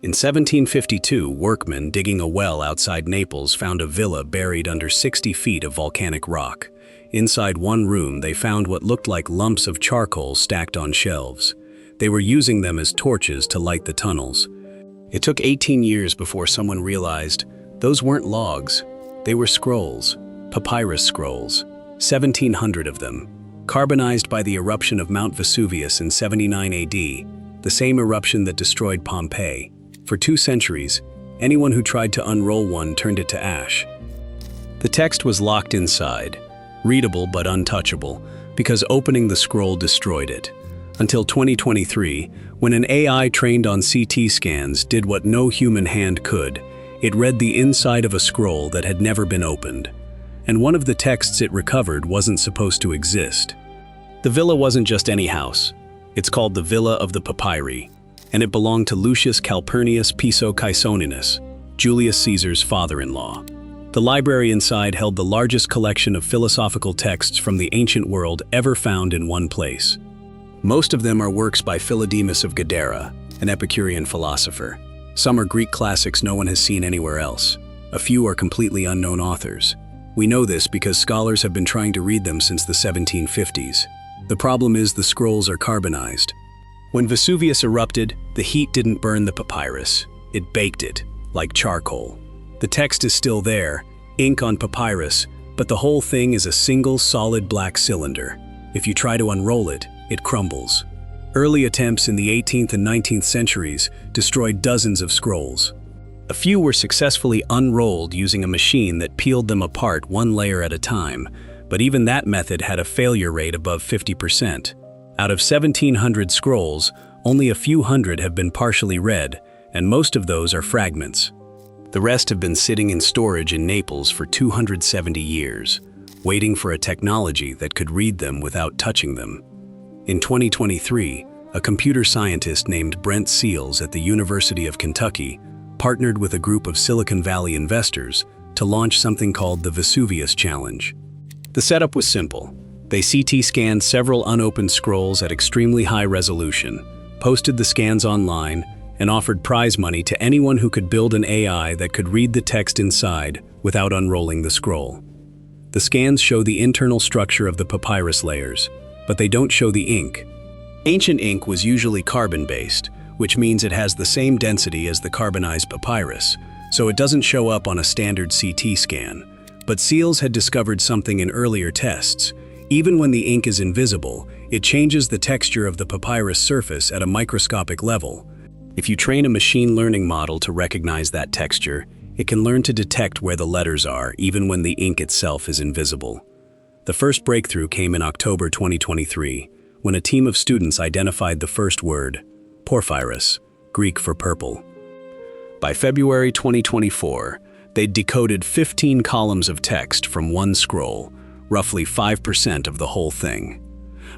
In 1752, workmen digging a well outside Naples found a villa buried under 60 feet of volcanic rock. Inside one room, they found what looked like lumps of charcoal stacked on shelves. They were using them as torches to light the tunnels. It took 18 years before someone realized those weren't logs. They were scrolls, papyrus scrolls, 1,700 of them, carbonized by the eruption of Mount Vesuvius in 79 AD, the same eruption that destroyed Pompeii. For 2 centuries, anyone who tried to unroll one turned it to ash. The text was locked inside, readable but untouchable, because opening the scroll destroyed it. Until 2023, when an AI trained on CT scans did what no human hand could, it read the inside of a scroll that had never been opened. And one of the texts it recovered wasn't supposed to exist. The villa wasn't just any house. It's called the Villa of the Papyri, and it belonged to Lucius Calpurnius Piso Caesoninus, Julius Caesar's father-in-law. The library inside held the largest collection of philosophical texts from the ancient world ever found in one place. Most of them are works by Philodemus of Gadara, an Epicurean philosopher. Some are Greek classics no one has seen anywhere else. A few are completely unknown authors. We know this because scholars have been trying to read them since the 1750s. The problem is the scrolls are carbonized. When Vesuvius erupted, the heat didn't burn the papyrus. It baked it, like charcoal. The text is still there, ink on papyrus, but the whole thing is a single solid black cylinder. If you try to unroll it, it crumbles. Early attempts in the 18th and 19th centuries destroyed dozens of scrolls. A few were successfully unrolled using a machine that peeled them apart one layer at a time, but even that method had a failure rate above 50%. Out of 1,700 scrolls, only a few hundred have been partially read, and most of those are fragments. The rest have been sitting in storage in Naples for 270 years, waiting for a technology that could read them without touching them. In 2023, a computer scientist named Brent Seals at the University of Kentucky partnered with a group of Silicon Valley investors to launch something called the Vesuvius Challenge. The setup was simple. They CT scanned several unopened scrolls at extremely high resolution, posted the scans online, and offered prize money to anyone who could build an AI that could read the text inside without unrolling the scroll. The scans show the internal structure of the papyrus layers, but they don't show the ink. Ancient ink was usually carbon-based, which means it has the same density as the carbonized papyrus, so it doesn't show up on a standard CT scan. But Seals had discovered something in earlier tests. Even when the ink is invisible, it changes the texture of the papyrus surface at a microscopic level. If you train a machine learning model to recognize that texture, it can learn to detect where the letters are even when the ink itself is invisible. The first breakthrough came in October 2023, when a team of students identified the first word, porphyrus, Greek for purple. By February 2024, they'd decoded 15 columns of text from one scroll, roughly 5% of the whole thing.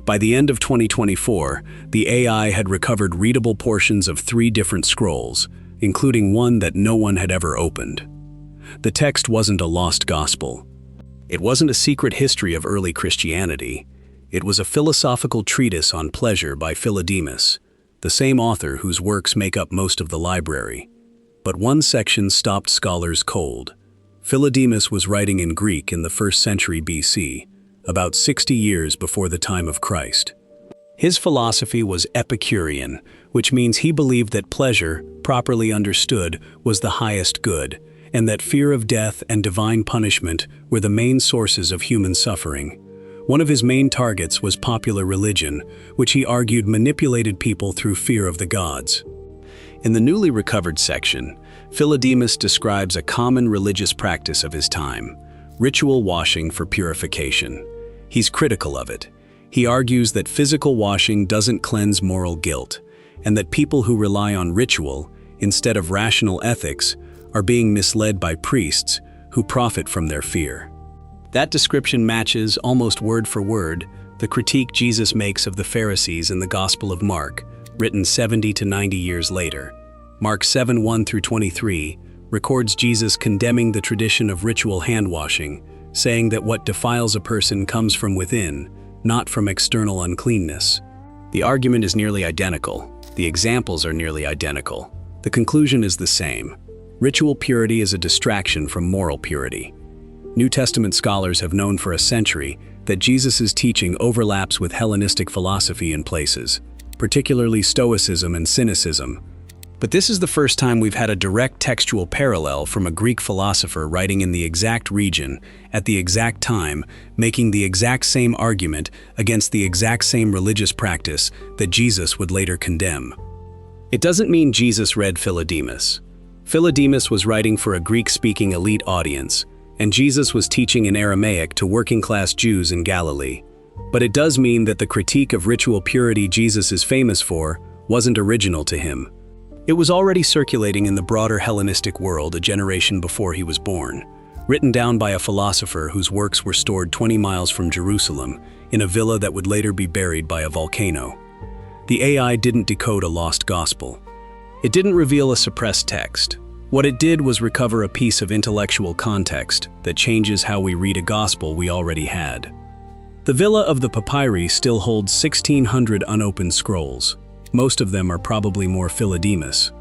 By the end of 2024, the AI had recovered readable portions of 3 different scrolls, including one that no one had ever opened. The text wasn't a lost gospel. It wasn't a secret history of early Christianity. It was a philosophical treatise on pleasure by Philodemus, the same author whose works make up most of the library. But one section stopped scholars cold. Philodemus was writing in Greek in the 1st century BC, about 60 years before the time of Christ. His philosophy was Epicurean, which means he believed that pleasure, properly understood, was the highest good, and that fear of death and divine punishment were the main sources of human suffering. One of his main targets was popular religion, which he argued manipulated people through fear of the gods. In the newly recovered section, Philodemus describes a common religious practice of his time, ritual washing for purification. He's critical of it. He argues that physical washing doesn't cleanse moral guilt, and that people who rely on ritual, instead of rational ethics, are being misled by priests who profit from their fear. That description matches, almost word for word, the critique Jesus makes of the Pharisees in the Gospel of Mark, written 70 to 90 years later. Mark 7:1-23 records Jesus condemning the tradition of ritual hand-washing, saying that what defiles a person comes from within, not from external uncleanness. The argument is nearly identical. The examples are nearly identical. The conclusion is the same. Ritual purity is a distraction from moral purity. New Testament scholars have known for a century that Jesus' teaching overlaps with Hellenistic philosophy in places, particularly Stoicism and Cynicism. But this is the first time we've had a direct textual parallel from a Greek philosopher writing in the exact region, at the exact time, making the exact same argument against the exact same religious practice that Jesus would later condemn. It doesn't mean Jesus read Philodemus. Philodemus was writing for a Greek-speaking elite audience, and Jesus was teaching in Aramaic to working-class Jews in Galilee. But it does mean that the critique of ritual purity Jesus is famous for wasn't original to him. It was already circulating in the broader Hellenistic world a generation before he was born, written down by a philosopher whose works were stored 20 miles from Jerusalem in a villa that would later be buried by a volcano. The AI didn't decode a lost gospel. It didn't reveal a suppressed text. What it did was recover a piece of intellectual context that changes how we read a gospel we already had. The villa of the Papyri still holds 1,600 unopened scrolls. Most of them are probably more Philodemus.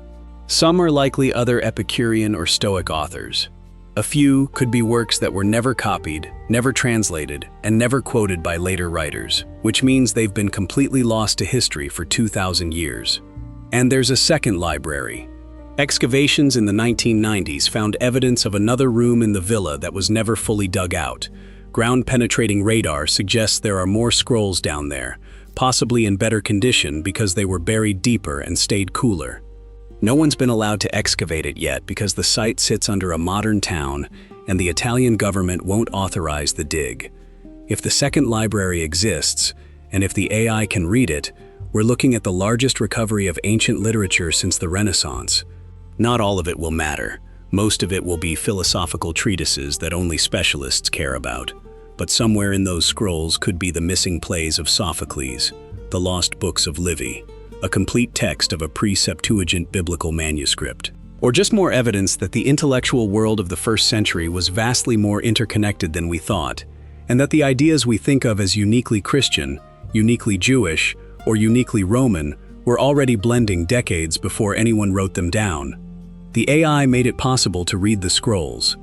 Some are likely other Epicurean or Stoic authors. A few could be works that were never copied, never translated, and never quoted by later writers, which means they've been completely lost to history for 2,000 years. And there's a second library. Excavations in the 1990s found evidence of another room in the villa that was never fully dug out. Ground-penetrating radar suggests there are more scrolls down there, possibly in better condition because they were buried deeper and stayed cooler. No one's been allowed to excavate it yet because the site sits under a modern town and the Italian government won't authorize the dig. If the second library exists, and if the AI can read it, we're looking at the largest recovery of ancient literature since the Renaissance. Not all of it will matter. Most of it will be philosophical treatises that only specialists care about. But somewhere in those scrolls could be the missing plays of Sophocles, the lost books of Livy, a complete text of a pre-Septuagint biblical manuscript, or just more evidence that the intellectual world of the first century was vastly more interconnected than we thought, and that the ideas we think of as uniquely Christian, uniquely Jewish, or uniquely Roman were already blending decades before anyone wrote them down. The AI made it possible to read the scrolls.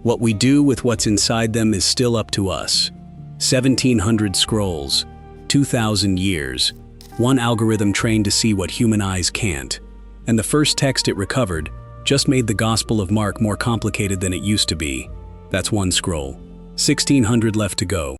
What we do with what's inside them is still up to us. 1,700 scrolls, 2,000 years, one algorithm trained to see what human eyes can't. And the first text it recovered just made the Gospel of Mark more complicated than it used to be. That's one scroll. 1,600 left to go.